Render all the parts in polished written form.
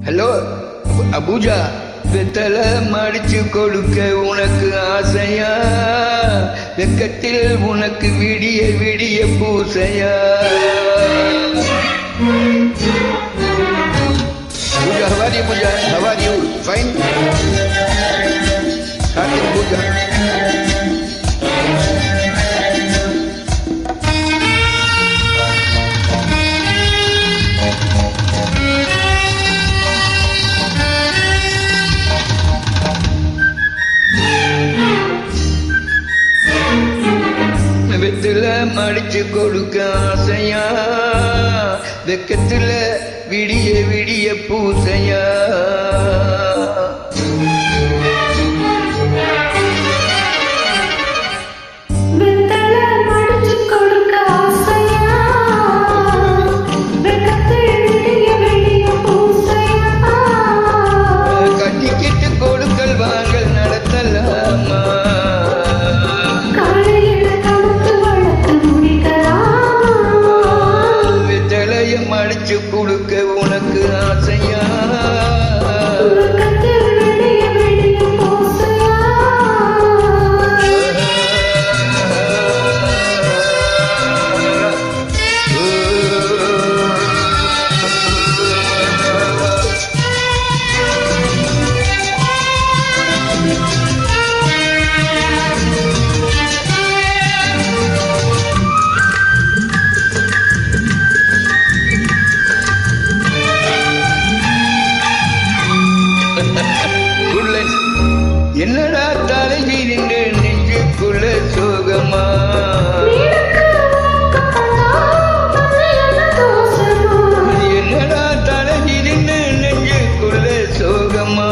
Hello அபூஜா, வெத்தலை மடிச்சு கொடுக்க உனக்கு ஆசையா? வெக்கத்தில் உனக்கு விடிய விடிய பூசையா? Pooja, how are you, Pooja? How are you? Fine? Karthik, Pooja. வெத்துல மடிச்சு கொடுக்க ஆசையா? வெக்கத்துல விடிய விடிய பூசையா? கட்டிக்கிட்டு கொடுக்கல் வாங்கல் நடத்தலாமா? மடிச்சு கொடுக்க உனக்கு ஆசையா? என்னடா தலையில் நின்று நெஞ்சுக்குள்ள சோகமா? என்னடா தலையில் நின்று நெஞ்சுக்குள்ள சோகமா?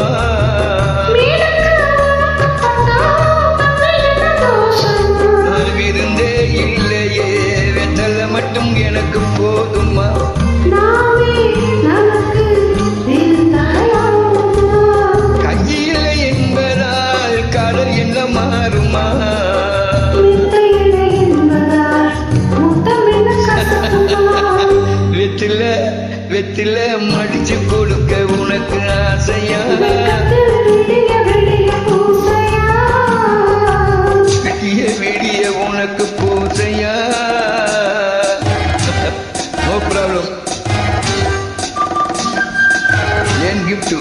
விருந்தே இல்லையே, வெத்தலை மட்டும் எனக்கு போதுமா? மாறுமா? வெத்தில மடிச்சு கொடுக்க உனக்கு ஆசையா? விடிய விடிய உனக்கு பூசையா? No problem. ஏன் கிஃப்ட்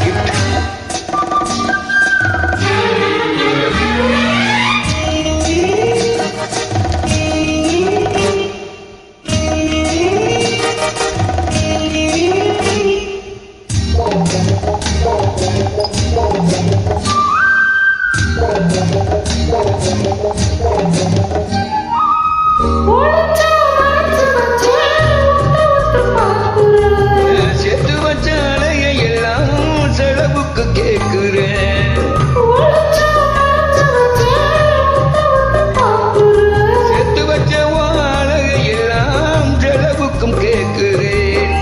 கிஃப்ட் சேர்த்து வச்ச அலைய எல்லாம் செலவுக்கு கேட்கிறேன். சேர்த்து வச்ச அலைய எல்லாம் செலவுக்கும் கேட்கிறேன்.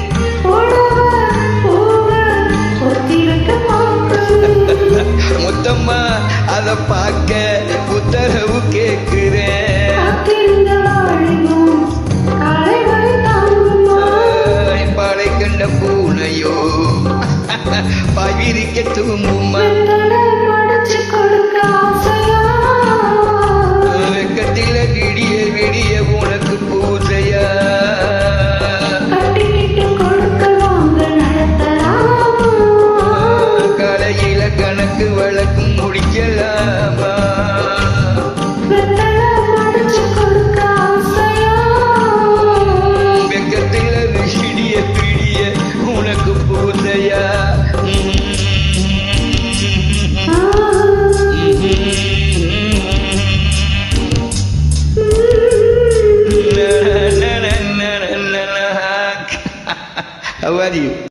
மொத்தமா அதை பார்க்க உத்தரவு கேட்கிறேன். பாலை கண்ட பூனையோ பகிரிக்க தூங்குமா? வெக்கத்தில விடிய விடிய உனக்கு பூசையா? கலையில கணக்கு வழக்கு முடிக்கலாமா? வெக்கத்தில விடிய விடிய உனக்கு பூசையா? How are you?